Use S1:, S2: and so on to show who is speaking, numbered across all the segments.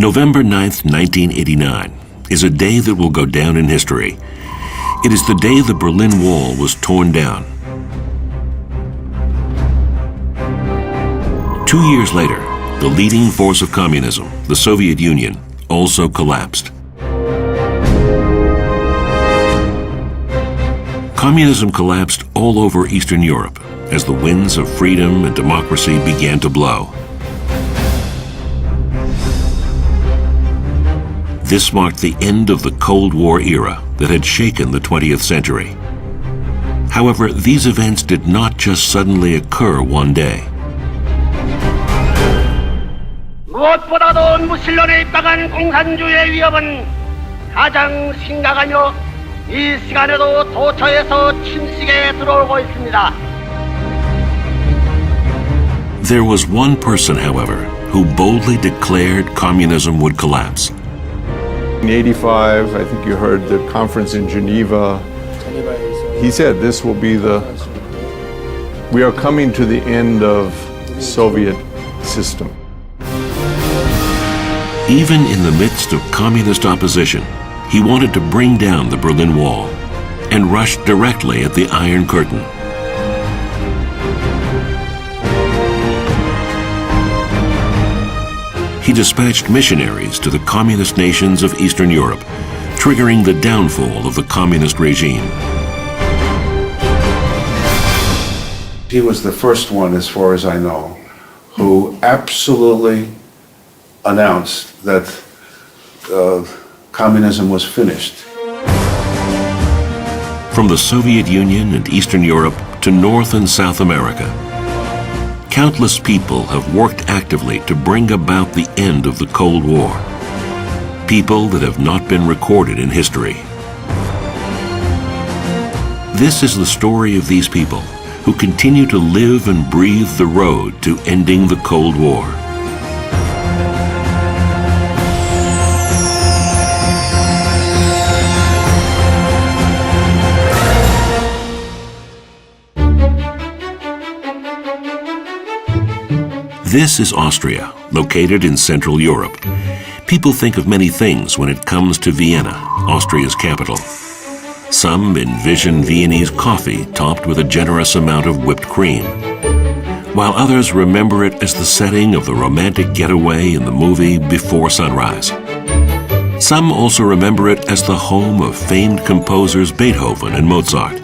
S1: November 9th, 1989 is a day that will go down in history. It is the day the Berlin Wall was torn down. 2 years later, the leading force of communism, the Soviet Union, also collapsed. Communism collapsed all over Eastern Europe as the winds of freedom and democracy began to blow. This marked the end of the Cold War era that had shaken the 20th century. However, these events did not just suddenly occur one day.
S2: 무엇보다도 무신론에 입각한 공산주의의 위협은 가장 심각하며 이 시간에도 도처에서 침식에 들어오고 있습니다.
S1: There was one person, however, who boldly declared communism would collapse.
S3: In 1985, I think you heard the conference in Geneva. He said this will be we are coming to the end of Soviet system.
S1: Even in the midst of communist opposition, he wanted to bring down the Berlin Wall and rushed directly at the Iron Curtain. He dispatched missionaries to the communist nations of Eastern Europe, triggering the downfall of the communist regime.
S4: He was the first one, as far as I know, who absolutely announced that communism was finished.
S1: From the Soviet Union and Eastern Europe to North and South America, countless people have worked actively to bring about the end of the Cold War. People that have not been recorded in history. This is the story of these people who continue to live and breathe the road to ending the Cold War. This is Austria, located in Central Europe. People think of many things when it comes to Vienna, Austria's capital. Some envision Viennese coffee topped with a generous amount of whipped cream, while others remember it as the setting of the romantic getaway in the movie Before Sunrise. Some also remember it as the home of famed composers Beethoven and Mozart.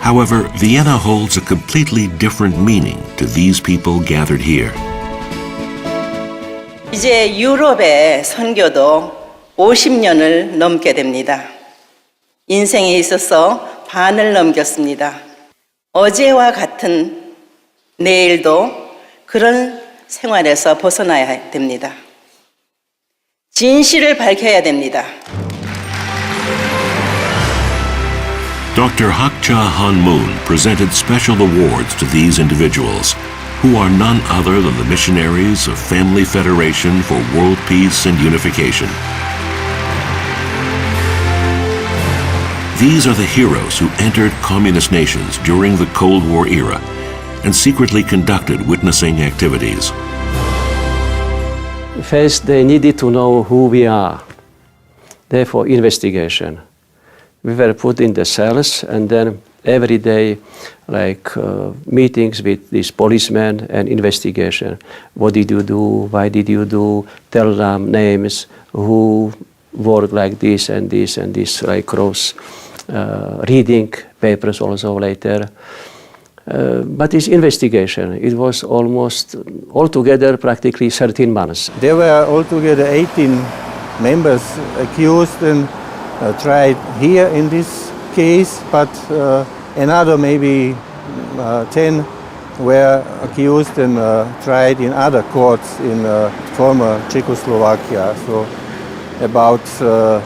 S1: However, Vienna holds a completely different meaning to these people gathered here.
S5: 이제 유럽의 선교도 50년을 넘게 됩니다. 인생에 있어서 반을 넘겼습니다. 어제와 같은 내일도 그런 생활에서 벗어나야 됩니다. 진실을 밝혀야 됩니다.
S1: Dr. Hakcha Han-moon presented special awards to these individuals, who are none other than the missionaries of Family Federation for World Peace and Unification. These are the heroes who entered communist nations during the Cold War era and secretly conducted witnessing activities.
S6: First, they needed to know who we are. Therefore, investigation. We were put in the cells, and then every day, meetings with these policemen and investigation. What did you do? Why did you do? Tell them names, who worked like this and this and this, cross. Reading papers also later. But this investigation, it was altogether practically 13 months.
S7: There were altogether 18 members accused and tried here in this case, but another maybe 10 were accused and tried in other courts in former Czechoslovakia. So about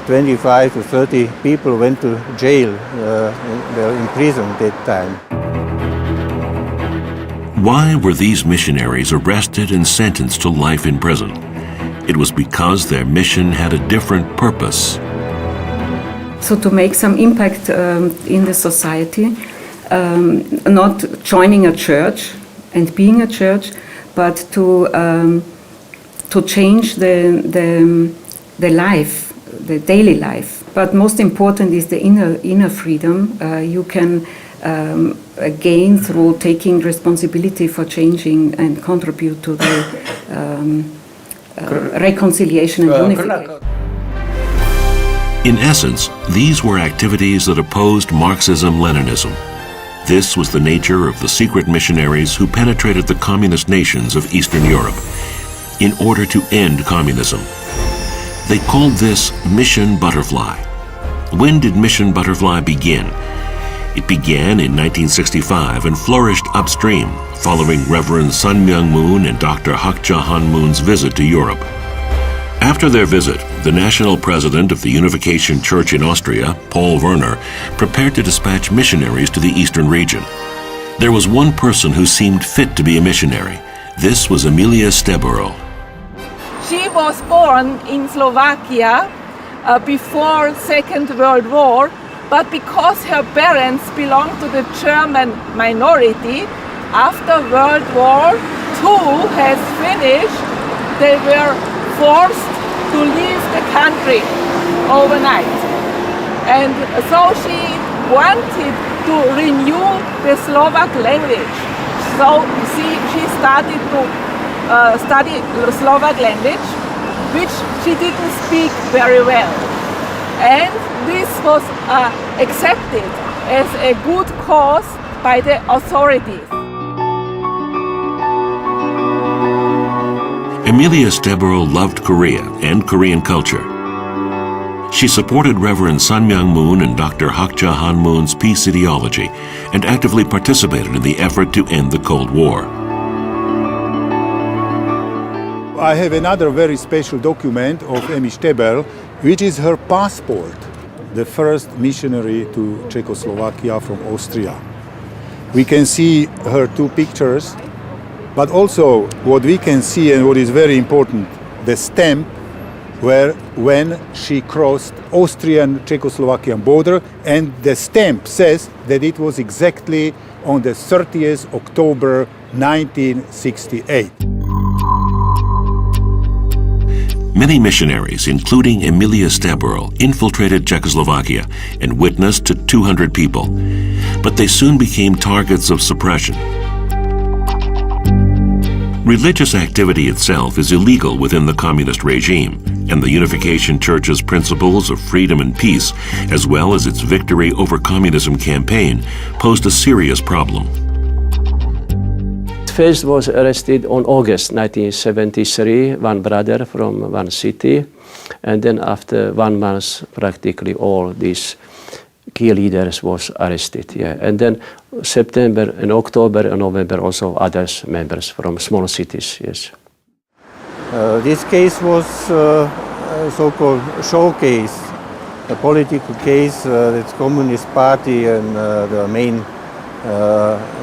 S7: 25 to 30 people went to jail, were in prison that time.
S1: Why were these missionaries arrested and sentenced to life in prison? It was because their mission had a different purpose.
S8: So to make some impact in the society, not joining a church and being a church, but to change the life, the daily life. But most important is the inner freedom you can gain through taking responsibility for changing and contribute to the reconciliation and unification.
S1: In essence, these were activities that opposed Marxism-Leninism. This was the nature of the secret missionaries who penetrated the communist nations of Eastern Europe in order to end communism. They called this Mission Butterfly. When did Mission Butterfly begin? It began in 1965 and flourished upstream following Reverend Sun Myung Moon and Dr. Hak Ja Han Moon's visit to Europe. After their visit, the national president of the Unification Church in Austria, Paul Werner, prepared to dispatch missionaries to the eastern region. There was one person who seemed fit to be a missionary. This was Emilia Steburo.
S9: She was born in Slovakia before Second World War, but because her parents belonged to the German minority, after World War II has finished, they were forced to leave the country overnight. And so she wanted to renew the Slovak language. So she started to study Slovak language, which she didn't speak very well. And this was accepted as a good cause by the authorities.
S1: Emilia Steburo loved Korea and Korean culture. She supported Reverend Sun Myung Moon and Dr. Hak Ja Han Moon's peace ideology and actively participated in the effort to end the Cold War.
S10: I have another very special document of Emi Stebel, which is her passport, the first missionary to Czechoslovakia from Austria. We can see her two pictures, but also what we can see and what is very important, the stamp when she crossed Austrian-Czechoslovakian border, and the stamp says that it was exactly on the 30th October 1968.
S1: Many missionaries, including Emilia Steburo, infiltrated Czechoslovakia and witnessed to 200 people, but they soon became targets of suppression. Religious activity itself is illegal within the communist regime, and the Unification Church's principles of freedom and peace, as well as its victory over communism campaign, posed a serious problem.
S6: First was arrested on August 1973, one brother from one city, and then after 1 month, practically all these key leaders was arrested. Yeah. And then September and October and November also others members from small cities. Yes.
S7: This case was a so-called showcase, a political case that Communist Party and the main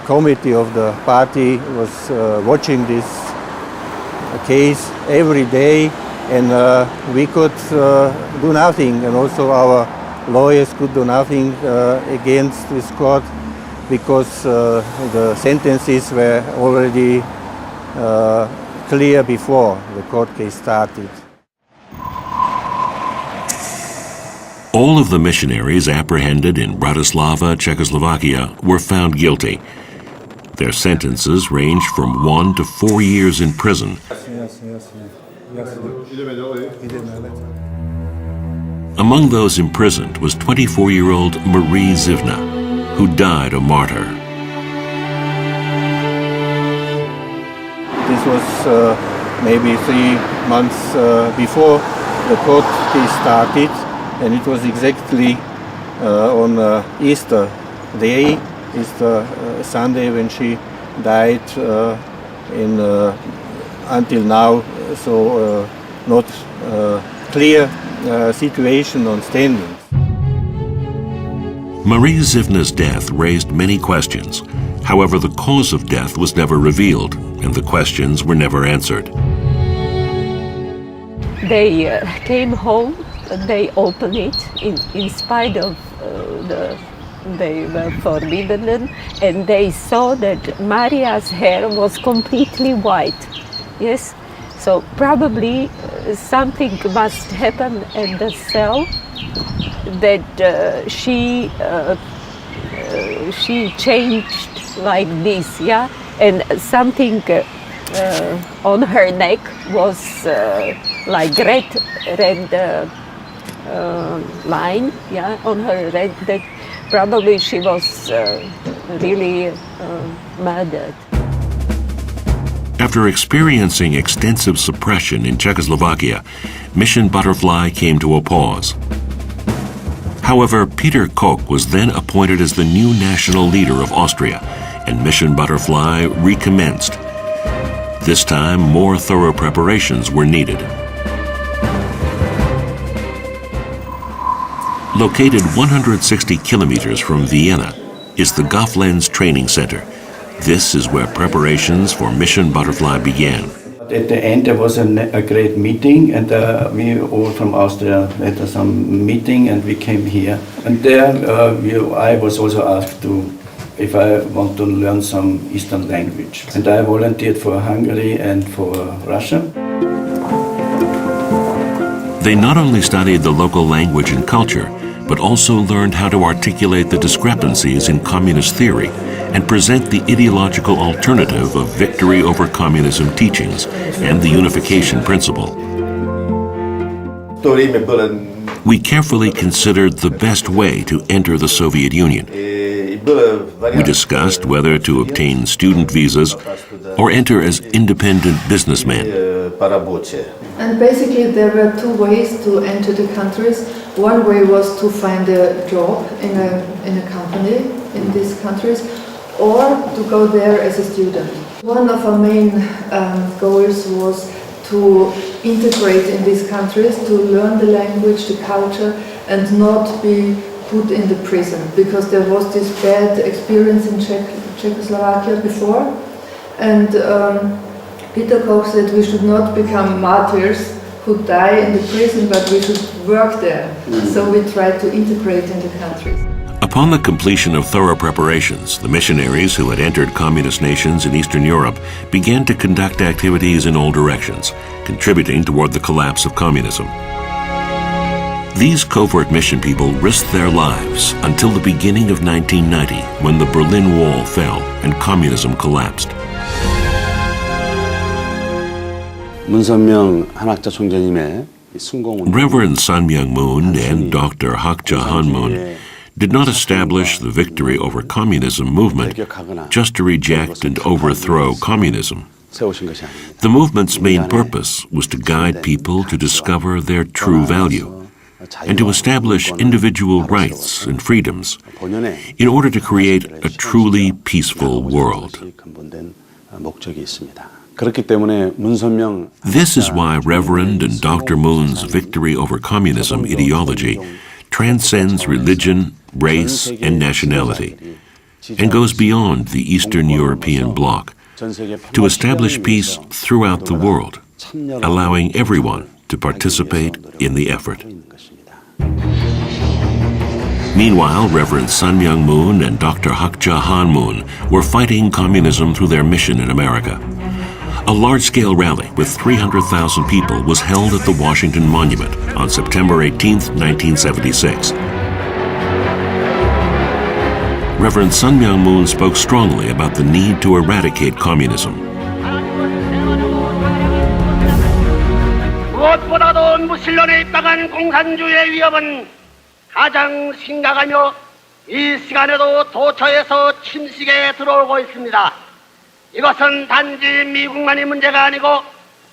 S7: committee of the party was watching this case every day, and we could do nothing, and also our lawyers could do nothing against this court because the sentences were already clear before the court case started.
S1: All of the missionaries apprehended in Bratislava, Czechoslovakia, were found guilty. Their sentences ranged from 1 to 4 years in prison. Among those imprisoned was 24-year-old Marie Zivna, who died a martyr.
S7: This was maybe 3 months before the court case started, and it was exactly on Easter Day, Easter Sunday, when she died. Until now, so not clear situation on standing.
S1: Marie Zivna's death raised many questions. However, the cause of death was never revealed, and the questions were never answered.
S11: They came home, they opened it in spite of the they were forbidden, and they saw that Maria's hair was completely white. Yes, so probably something must happen at the cell that she changed like this, yeah, and something on her neck was like red line, yeah, on her red. That probably she was really murdered.
S1: After experiencing extensive suppression in Czechoslovakia, Mission Butterfly came to a pause. However, Peter Koch was then appointed as the new national leader of Austria, and Mission Butterfly recommenced. This time, more thorough preparations were needed. Located 160 kilometers from Vienna is the Goflens Training Center. This is where preparations for Mission Butterfly began.
S12: At the end, there was a great meeting, and we all from Austria had some meeting, and we came here. And there, I was also asked if I want to learn some Eastern language. And I volunteered for Hungary and for Russia.
S1: They not only studied the local language and culture, but also learned how to articulate the discrepancies in communist theory and present the ideological alternative of victory over communism teachings and the unification principle. We carefully considered the best way to enter the Soviet Union. We discussed whether to obtain student visas or enter as independent businessmen.
S13: And basically there were two ways to enter the countries. One way was to find a job in a company in these countries, or to go there as a student. One of our main goals was to integrate in these countries, to learn the language, the culture, and not be put in the prison, because there was this bad experience in Czechoslovakia before, and Peter Koch said we should not become martyrs who die in the prison, but we should work there. So we tried to integrate in the countries.
S1: Upon the completion of thorough preparations, the missionaries who had entered communist nations in Eastern Europe began to conduct activities in all directions, contributing toward the collapse of communism. These covert mission people risked their lives until the beginning of 1990, when the Berlin Wall fell and communism collapsed. Reverend Sun Myung Moon and Dr. Hakja Hanmun did not establish the victory over communism movement just to reject and overthrow communism. The movement's main purpose was to guide people to discover their true value and to establish individual rights and freedoms in order to create a truly peaceful world. This is why Reverend and Dr. Moon's victory over communism ideology transcends religion, race, and nationality, and goes beyond the Eastern European bloc to establish peace throughout the world, allowing everyone to participate in the effort. Meanwhile, Reverend Sun Myung Moon and Dr. Hakja Hanmun were fighting communism through their mission in America. A large-scale rally with 300,000 people was held at the Washington Monument on September 18, 1976. Reverend Sun Myung Moon spoke strongly about the need to eradicate communism.
S2: 무엇보다도 무신론에 입각한 공산주의의 위협은 가장 심각하며 이 시간에도 도처에서 침식에 들어오고 있습니다. 이것은 단지 미국만이 문제가 아니고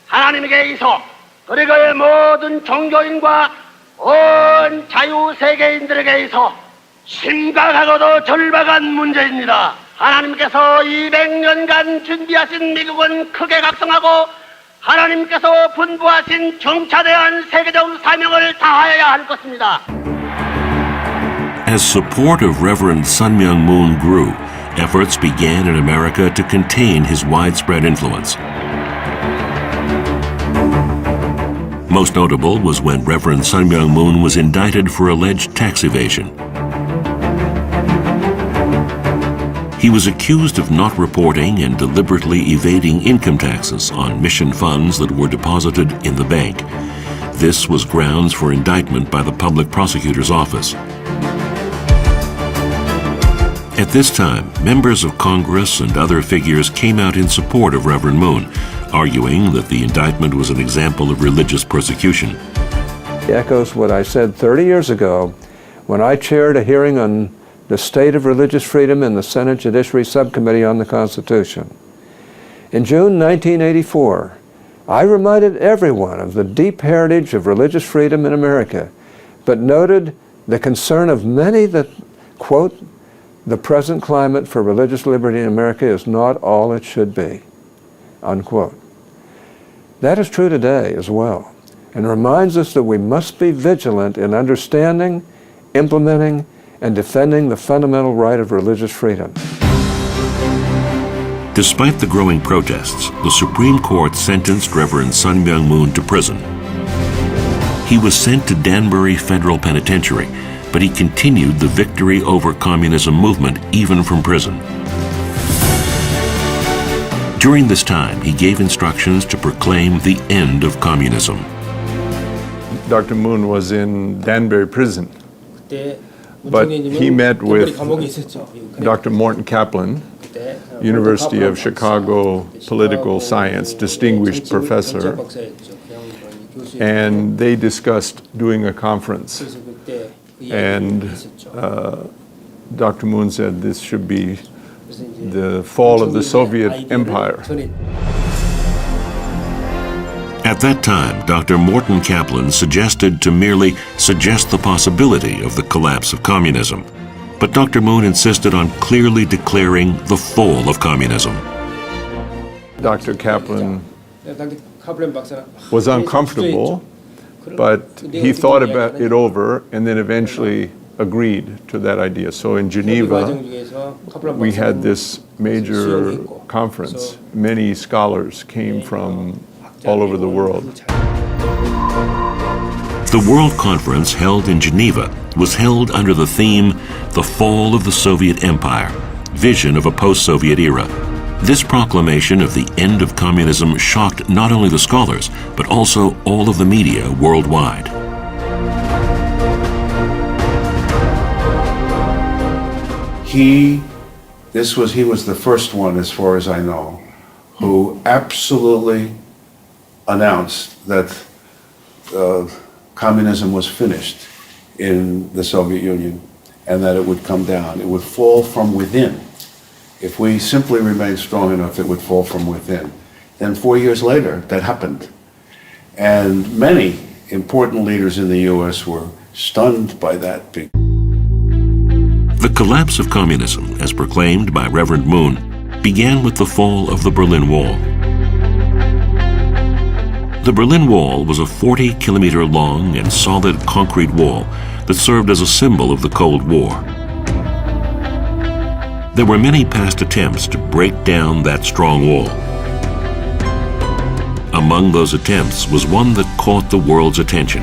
S2: 하나님에게 있어 그리고 모든 종교인과 온 자유세계인들에게 있어 심각하고도 절박한 문제입니다. 하나님께서 200년간 준비하신 미국은 크게 각성하고 하나님께서 분부하신 중차대한 세계적 사명을 다하여야 할 것입니다.
S1: As support of Reverend Sun Myung Moon grew, efforts began in America to contain his widespread influence. Most notable was when Reverend Sun Myung Moon was indicted for alleged tax evasion. was accused of not reporting and deliberately evading income taxes on mission funds that were deposited in the bank. This was grounds for indictment by the public prosecutor's office. At this time, members of Congress and other figures came out in support of Reverend Moon, arguing that the indictment was an example of religious persecution.
S3: It echoes what I said 30 years ago when I chaired a hearing on the state of religious freedom in the Senate Judiciary Subcommittee on the Constitution. In June 1984, I reminded everyone of the deep heritage of religious freedom in America, but noted the concern of many that, quote, "The present climate for religious liberty in America is not all it should be," unquote. That is true today as well, and reminds us that we must be vigilant in understanding, implementing, and defending the fundamental right of religious freedom.
S1: Despite the growing protests, the Supreme Court sentenced Reverend Sun Myung Moon to prison. He was sent to Danbury Federal Penitentiary, but he continued the victory over communism movement even from prison. During this time, he gave instructions to proclaim the end of communism.
S3: Dr. Moon was in Danbury prison, but he met with Dr. Morton Kaplan, University of Chicago political science distinguished professor, and they discussed doing a conference. And Dr. Moon said this should be the fall of the Soviet Empire.
S1: At that time, Dr. Morton Kaplan suggested to merely suggest the possibility of the collapse of communism. But Dr. Moon insisted on clearly declaring the fall of communism.
S3: Dr. Kaplan was uncomfortable, but he thought about it over and then eventually agreed to that idea. So in Geneva, we had this major conference. Many scholars came from all over the world.
S1: The World Conference held in Geneva was held under the theme, The Fall of the Soviet Empire, Vision of a Post-Soviet Era. This proclamation of the end of communism shocked not only the scholars, but also all of the media worldwide.
S4: He was the first one, as far as I know, who absolutely announced that communism was finished in the Soviet Union and that it would come down. It would fall from within. If we simply remained strong enough, it would fall from within. Then 4 years later, that happened. And many important leaders in the US were stunned by that.
S1: The collapse of communism, as proclaimed by Reverend Moon, began with the fall of the Berlin Wall. The Berlin Wall was a 40-kilometer long and solid concrete wall that served as a symbol of the Cold War. There were many past attempts to break down that strong wall. Among those attempts was one that caught the world's attention.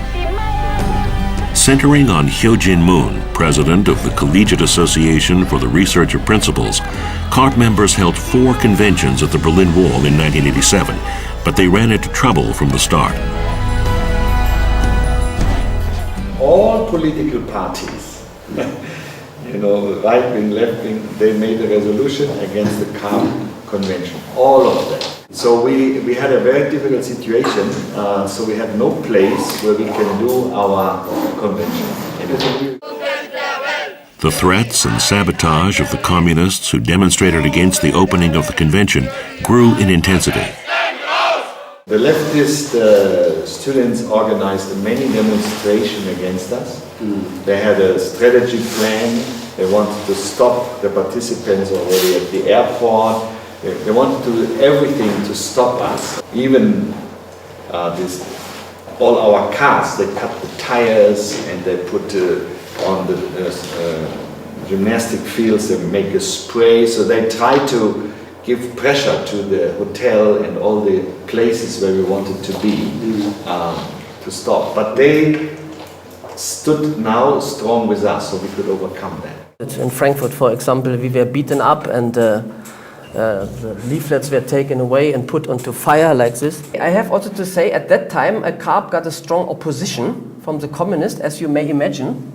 S1: Centering on Hyojin Moon, president of the Collegiate Association for the Research of Principles, CARP members held 4 conventions at the Berlin Wall in 1987, but they ran into trouble from the start.
S14: All political parties, right wing, left wing, they made a resolution against the CARP convention, all of them. So we had a very difficult situation, so we had no place where we can do our convention.
S1: The threats and sabotage of the communists who demonstrated against the opening of the convention grew in intensity.
S14: The leftist students organized many demonstrations against us. They had a strategy plan. They wanted to stop the participants already at the airport. They wanted to do everything to stop us. Even all our cars, they cut the tires and they put on the gymnastic fields, they make a spray. So they try to give pressure to the hotel and all the places where we wanted to be to stop. But they stood now strong with us, so we could overcome that.
S15: In Frankfurt, for example, we were beaten up and the leaflets were taken away and put onto fire like this. I have also to say, at that time, Karp got a strong opposition from the communists, as you may imagine.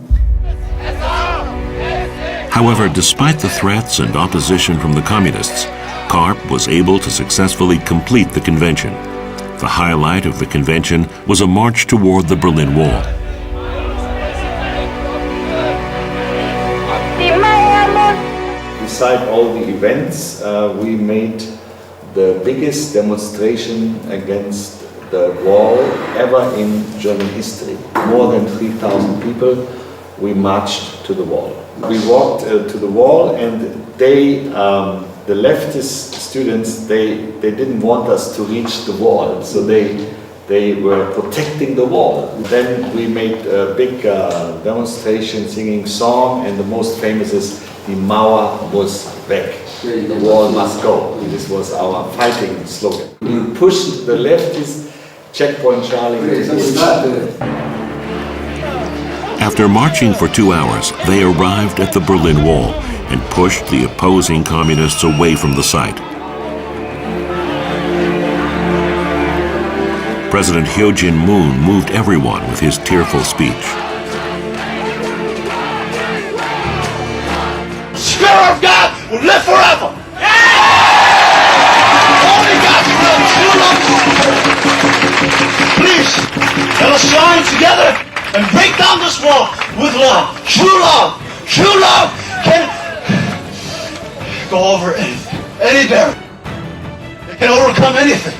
S1: However, despite the threats and opposition from the communists, Karp was able to successfully complete the convention. The highlight of the convention was a march toward the Berlin Wall.
S14: Beside all the events, we made the biggest demonstration against the wall ever in German history. More than 3,000 people, we marched to the wall. We walked to the wall, and they, the leftist students, they didn't want us to reach the wall, so they were protecting the wall. Then we made a big demonstration, singing song, and the most famous is "Die Mauer muss weg." The wall must go. This was our fighting slogan. We pushed the leftist checkpoint Charlie.
S1: After marching for 2 hours, they arrived at the Berlin Wall and pushed the opposing communists away from the site. President Ho Chi Minh moved everyone with his tearful speech.
S16: Spirit of God will live forever. Only God's will is true love. Please, let us join together and break down this wall with love. True love. True love can go over any barrier. It can overcome anything.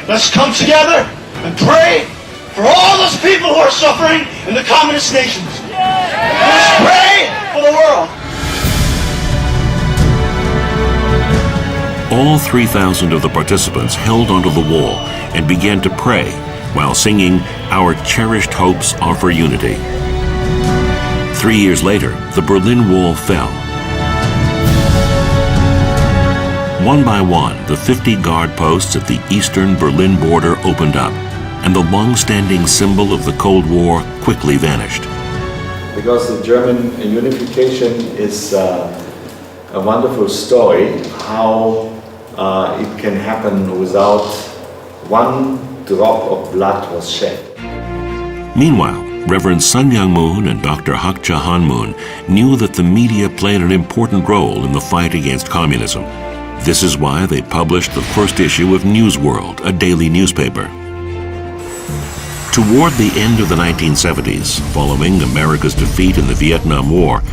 S16: Let's come together and pray for all those people who are suffering in the communist nations. Let's pray for the world.
S1: All 3,000 of the participants held onto the wall and began to pray while singing "Our Cherished Hopes Are for Unity." 3 years later, the Berlin Wall fell. One by one, the 50 guard posts at the eastern Berlin border opened up, and the long-standing symbol of the Cold War quickly vanished.
S14: Because the German unification is a wonderful story, how it can happen without one drop of blood was shed.
S1: Meanwhile, Reverend Sun Myung Moon and Dr. Hak Ja Han Moon knew that the media played an important role in the fight against communism. This is why they published the first issue of News World, a daily newspaper. Toward the end of the 1970s, following America's defeat in the Vietnam War,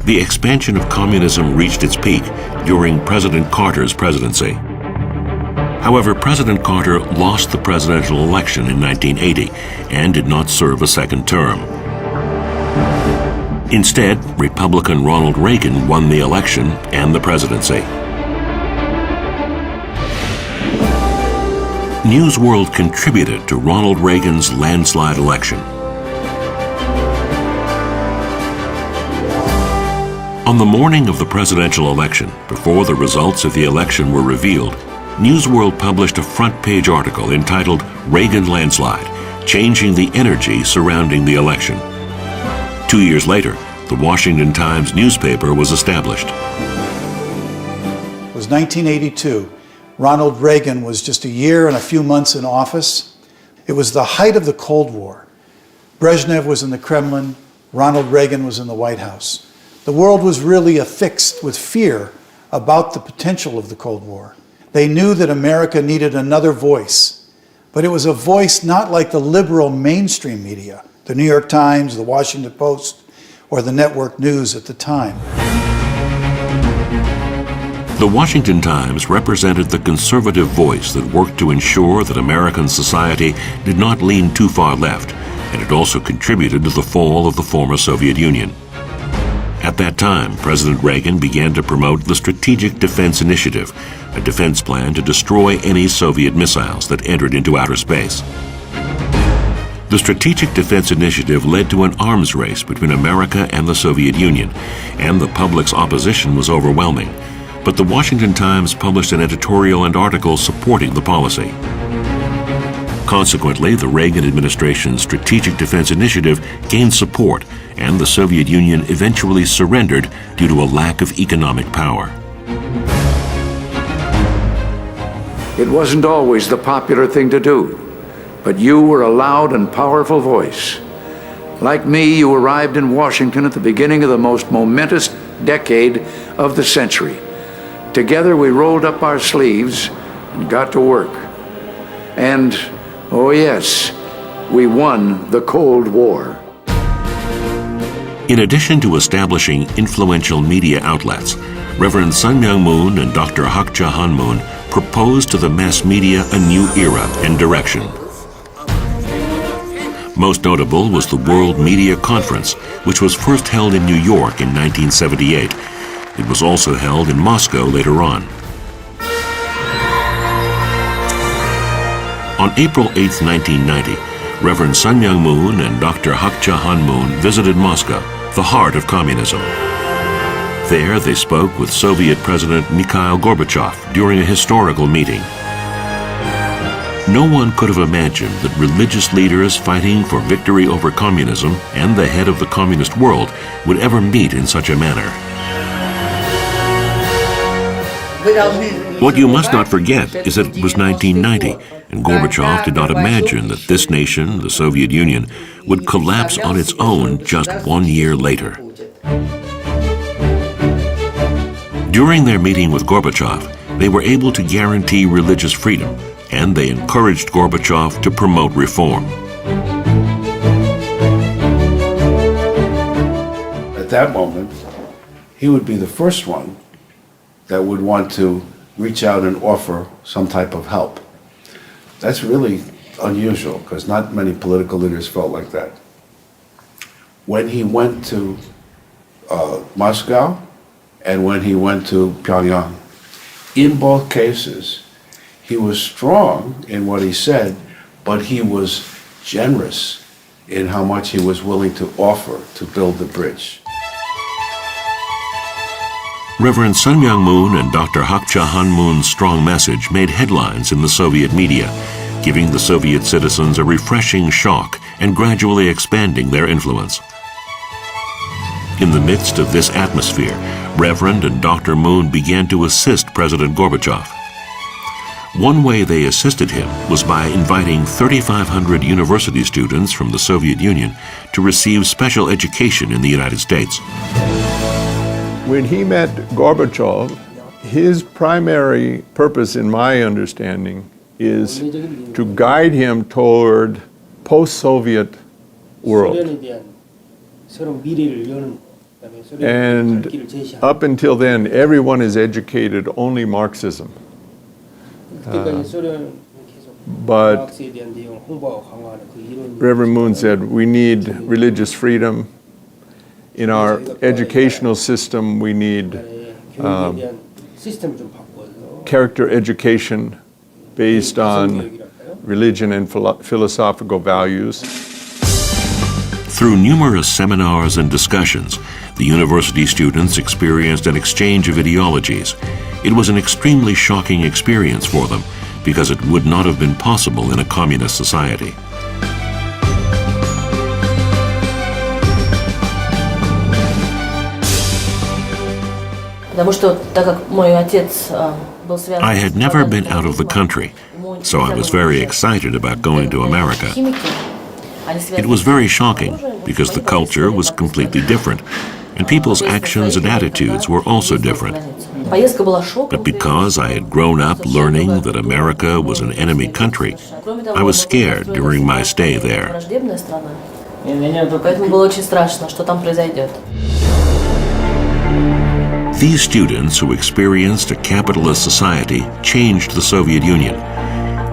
S1: the expansion of communism reached its peak during President Carter's presidency. However, President Carter lost the presidential election in 1980 and did not serve a second term. Instead, Republican Ronald Reagan won the election and the presidency. News World contributed to Ronald Reagan's landslide election. On the morning of the presidential election, before the results of the election were revealed, News World published a front-page article entitled "Reagan Landslide: Changing the Energy Surrounding the Election." 2 years later, the Washington Times newspaper was established.
S17: It was 1982. Ronald Reagan was just a year and a few months in office. It was the height of the Cold War. Brezhnev was in the Kremlin. Ronald Reagan was in the White House. The world was really affixed with fear about the potential of the Cold War. They knew that America needed another voice, but it was a voice not like the liberal mainstream media, the New York Times, the Washington Post, or the network news at the time.
S1: The Washington Times represented the conservative voice that worked to ensure that American society did not lean too far left, and it also contributed to the fall of the former Soviet Union. At that time, President Reagan began to promote the Strategic Defense Initiative, a defense plan to destroy any Soviet missiles that entered into outer space. The Strategic Defense Initiative led to an arms race between America and the Soviet Union, and the public's opposition was overwhelming. But the Washington Times published an editorial and article supporting the policy. Consequently, the Reagan administration's Strategic Defense Initiative gained support, and the Soviet Union eventually surrendered due to a lack of economic power.
S18: It wasn't always the popular thing to do, but you were a loud and powerful voice. Like me, you arrived in Washington at the beginning of the most momentous decade of the century. Together we rolled up our sleeves and got to work. And, oh yes, we won the Cold War.
S1: In addition to establishing influential media outlets, Reverend Sun Myung Moon and Dr. Hak Ja Han Moon proposed to the mass media a new era and direction. Most notable was the World Media Conference, which was first held in New York in 1978. It was also held in Moscow later on. On April 8, 1990, Reverend Sun Myung Moon and Dr. Hak Ja Han Moon visited Moscow, the heart of communism. There, they spoke with Soviet President Mikhail Gorbachev during a historical meeting. No one could have imagined that religious leaders fighting for victory over communism and the head of the communist world would ever meet in such a manner. What you must not forget is that it was 1990, and Gorbachev did not imagine that this nation, the Soviet Union, would collapse on its own just 1 year later. During their meeting with Gorbachev, they were able to guarantee religious freedom, and they encouraged Gorbachev to promote reform.
S4: At that moment, he would be the first one that would want to reach out and offer some type of help. That's really unusual, because not many political leaders felt like that. When he went to Moscow and when he went to Pyongyang, in both cases, he was strong in what he said, but he was generous in how much he was willing to offer to build the bridge.
S1: Reverend Sun Myung Moon and Dr. Hak Ja Han Moon's strong message made headlines in the Soviet media, giving the Soviet citizens a refreshing shock and gradually expanding their influence. In the midst of this atmosphere, Reverend and Dr. Moon began to assist President Gorbachev. One way they assisted him was by inviting 3,500 university students from the Soviet Union to receive special education in the United States.
S3: When he met Gorbachev, his primary purpose, in my understanding, is to guide him toward post-Soviet world. And up until then, everyone is educated only Marxism. But Reverend Moon said, we need religious freedom. In our educational system, we need character education based on religion and philosophical values.
S1: Through numerous seminars and discussions, the university students experienced an exchange of ideologies. It was an extremely shocking experience for them because it would not have been possible in a communist society. I had never been out of the country, so I was very excited about going to America. It was very shocking because the culture was completely different, and people's actions and attitudes were also different. But because I had grown up learning that America was an enemy country, I was scared during my stay there. These students who experienced a capitalist society changed the Soviet Union.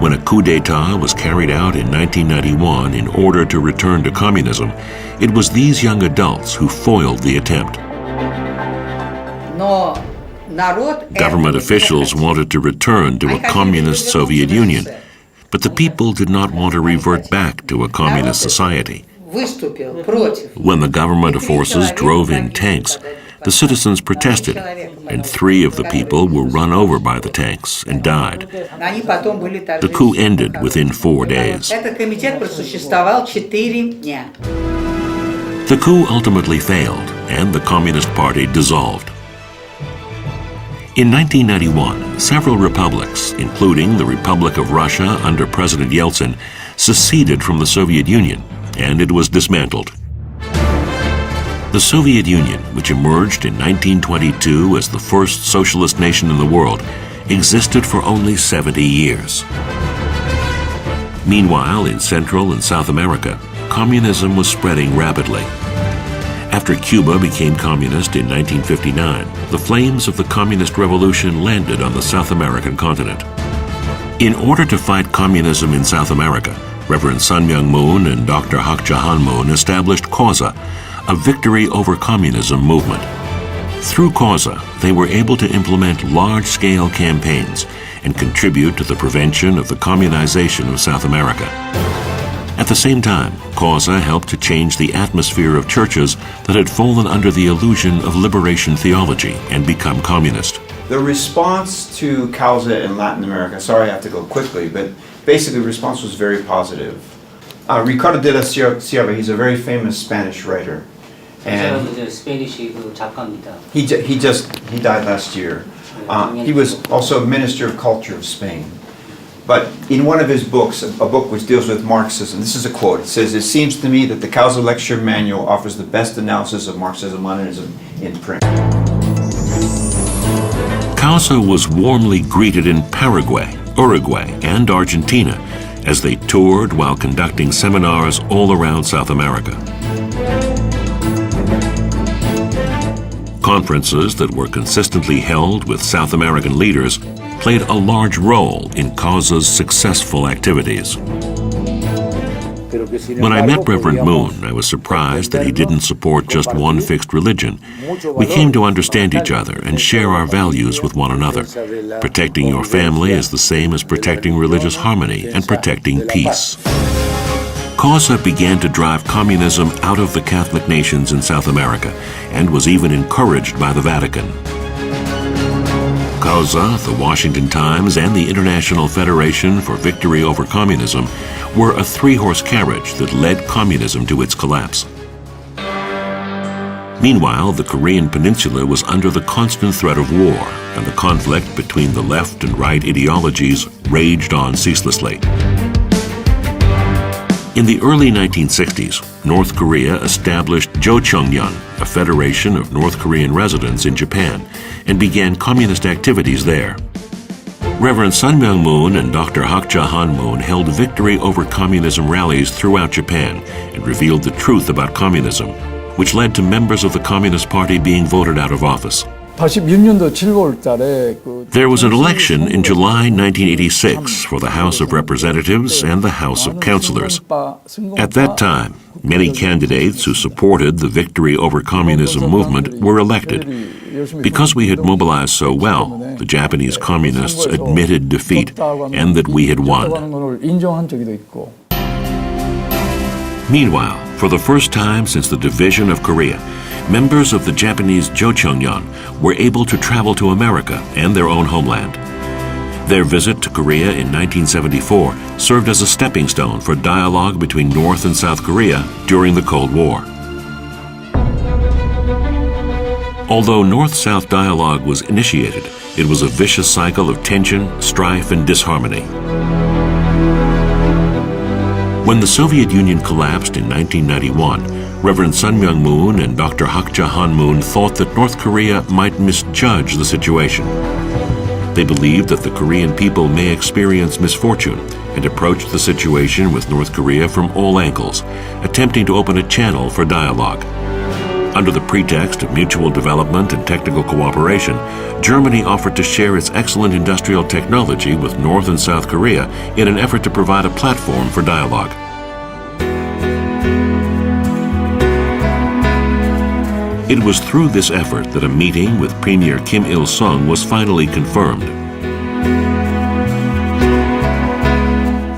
S1: When a coup d'etat was carried out in 1991 in order to return to communism, it was these young adults who foiled the attempt. Government officials wanted to return to a communist Soviet Union, but the people did not want to revert back to a communist society. When the government forces drove in tanks, The citizens protested, and 3 of the people were run over by the tanks and died. The coup ended within 4 days. The coup ultimately failed, and the Communist Party dissolved. In 1991, several republics, including the Republic of Russia under President Yeltsin, seceded from the Soviet Union, and it was dismantled. The Soviet Union, which emerged in 1922 as the first socialist nation in the world, existed for only 70 years. Meanwhile, in Central and South America, communism was spreading rapidly. After Cuba became communist in 1959, the flames of the Communist Revolution landed on the South American continent. In order to fight communism in South America, Reverend Sun Myung Moon and Dr. Hak Ja Han Moon established CAUSA, a victory over communism movement. Through CAUSA, they were able to implement large-scale campaigns and contribute to the prevention of the communization of South America. At the same time, CAUSA helped to change the atmosphere of churches that had fallen under the illusion of liberation theology and become communist.
S19: The response to CAUSA in Latin America, sorry I have to go quickly, but basically the response was very positive. Ricardo de la Sierra, he's a very famous Spanish writer. And he died last year. He was also a minister of culture of Spain. But in one of his books, a book which deals with Marxism, this is a quote. It says, "It seems to me that the CAUSA Lecture Manual offers the best analysis of Marxism-Leninism in print."
S1: CAUSA was warmly greeted in Paraguay, Uruguay, and Argentina as they toured while conducting seminars all around South America. Conferences that were consistently held with South American leaders played a large role in CAUSA's successful activities. When I met Reverend Moon, I was surprised that he didn't support just one fixed religion. We came to understand each other and share our values with one another. Protecting your family is the same as protecting religious harmony and protecting peace. CAUSA began to drive communism out of the Catholic nations in South America and was even encouraged by the Vatican. CAUSA, the Washington Times, and the International Federation for Victory Over Communism were a 3-horse carriage that led communism to its collapse. Meanwhile, the Korean peninsula was under the constant threat of war, and the conflict between the left and right ideologies raged on ceaselessly. In the early 1960s, North Korea established Jocheongnyeon, a federation of North Korean residents in Japan, and began communist activities there. Reverend Sun Myung Moon and Dr. Hak Ja Han Moon held victory over communism rallies throughout Japan and revealed the truth about communism, which led to members of the Communist Party being voted out of office. There was an election in July 1986 for the House of Representatives and the House of Councilors. At that time, many candidates who supported the Victory Over Communism movement were elected. Because we had mobilized so well, the Japanese communists admitted defeat and that we had won. Meanwhile, for the first time since the division of Korea, members of the Japanese Jocheongnyeon were able to travel to America and their own homeland. Their visit to Korea in 1974 served as a stepping stone for dialogue between North and South Korea during the Cold War. Although North-South dialogue was initiated, it was a vicious cycle of tension, strife, and disharmony. When the Soviet Union collapsed in 1991, Reverend Sun Myung Moon and Dr. Hak Ja Han Moon thought that North Korea might misjudge the situation. They believed that the Korean people may experience misfortune and approached the situation with North Korea from all angles, attempting to open a channel for dialogue. Under the pretext of mutual development and technical cooperation, Germany offered to share its excellent industrial technology with North and South Korea in an effort to provide a platform for dialogue. It was through this effort that a meeting with Premier Kim Il-sung was finally confirmed.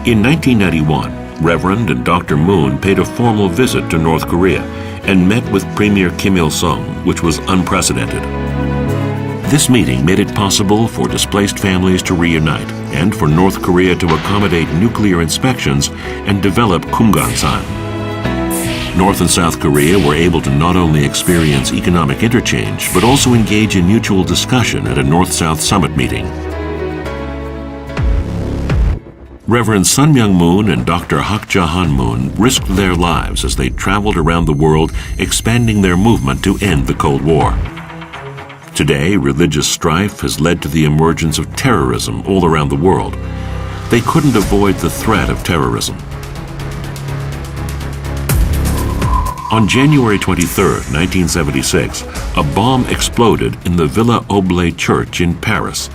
S1: In 1991, Reverend and Dr. Moon paid a formal visit to North Korea and met with Premier Kim Il-sung, which was unprecedented. This meeting made it possible for displaced families to reunite and for North Korea to accommodate nuclear inspections and develop Kumgansan. North and South Korea were able to not only experience economic interchange, but also engage in mutual discussion at a North-South summit meeting. Reverend Sun Myung Moon and Dr. Hak Ja-han Moon risked their lives as they traveled around the world, expanding their movement to end the Cold War. Today, religious strife has led to the emergence of terrorism all around the world. They couldn't avoid the threat of terrorism. On January 23, 1976, a bomb exploded in the Villa Oblate Church in Paris.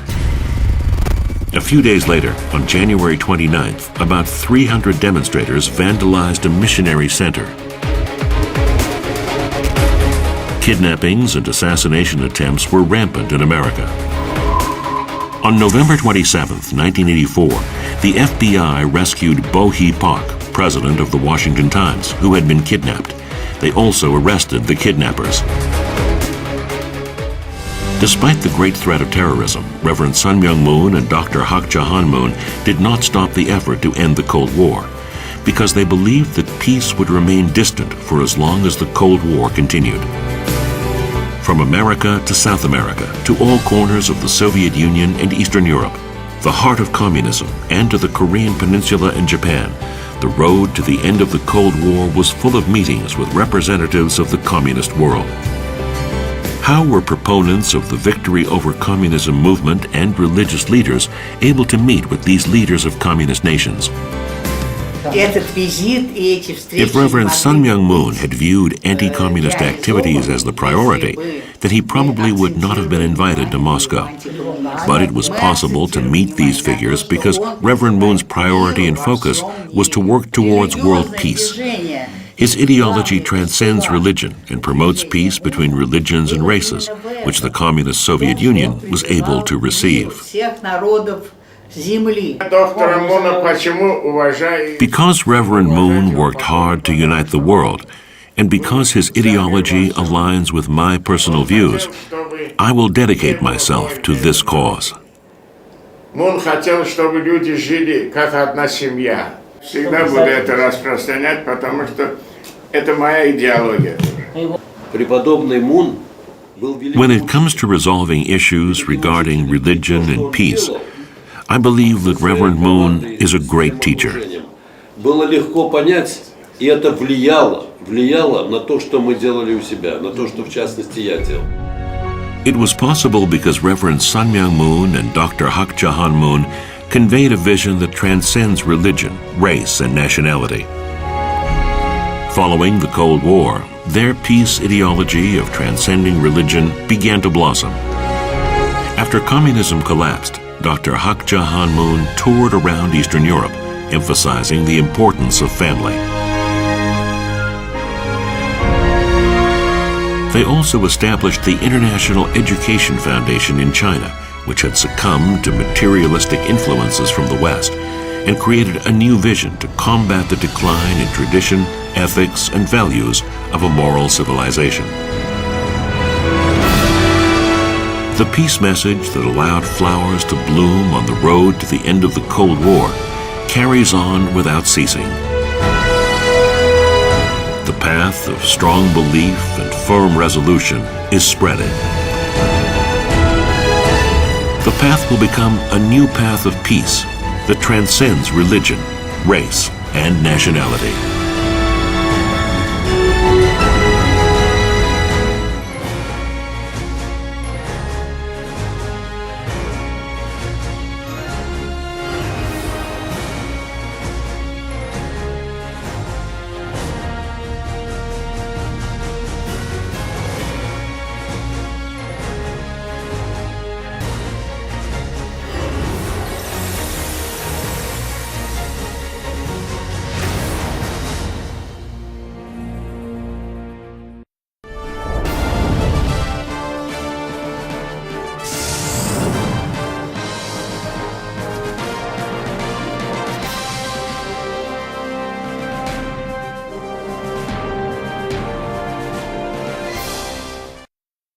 S1: A few days later, on January 29th, about 300 demonstrators vandalized a missionary center. Kidnappings and assassination attempts were rampant in America. On November 27, 1984, the FBI rescued Bo Hee Park, president of the Washington Times, who had been kidnapped. They also arrested the kidnappers. Despite the great threat of terrorism, Reverend Sun Myung Moon and Dr. Hak Ja-han Moon did not stop the effort to end the Cold War, because they believed that peace would remain distant for as long as the Cold War continued. From America to South America, to all corners of the Soviet Union and Eastern Europe, the heart of communism, and to the Korean Peninsula and Japan, the road to the end of the Cold War was full of meetings with representatives of the communist world. How were proponents of the victory over communism movement and religious leaders able to meet with these leaders of communist nations? If Reverend Sun Myung Moon had viewed anti-communist activities as the priority, then he probably would not have been invited to Moscow. But it was possible to meet these figures because Reverend Moon's priority and focus was to work towards world peace. His ideology transcends religion and promotes peace between religions and races, which the Communist Soviet Union was able to receive. Because Reverend Moon worked hard to unite the world, and because his ideology aligns with my personal views, I will dedicate myself to this cause.
S20: Мун хотел, чтобы люди жили как одна семья. Всегда буду это распространять, потому что это моя идеология.
S21: Преподобный Мун был великий.
S1: When it comes to resolving issues regarding religion and peace, I believe that Reverend Moon is a great teacher.
S21: Было легко понять, и это влияло на то, что мы делали у себя, на то, что в частности я делал.
S1: It was possible because Reverend Sun Myung Moon and Dr. Hak Ja-han Moon conveyed a vision that transcends religion, race, and nationality. Following the Cold War, their peace ideology of transcending religion began to blossom. After communism collapsed, Dr. Hak Ja-han Moon toured around Eastern Europe, emphasizing the importance of family. They also established the International Education Foundation in China, which had succumbed to materialistic influences from the West, and created a new vision to combat the decline in tradition, ethics, and values of a moral civilization. The peace message that allowed flowers to bloom on the road to the end of the Cold War carries on without ceasing. The path of strong belief and firm resolution is spreading. The path will become a new path of peace that transcends religion, race, and nationality.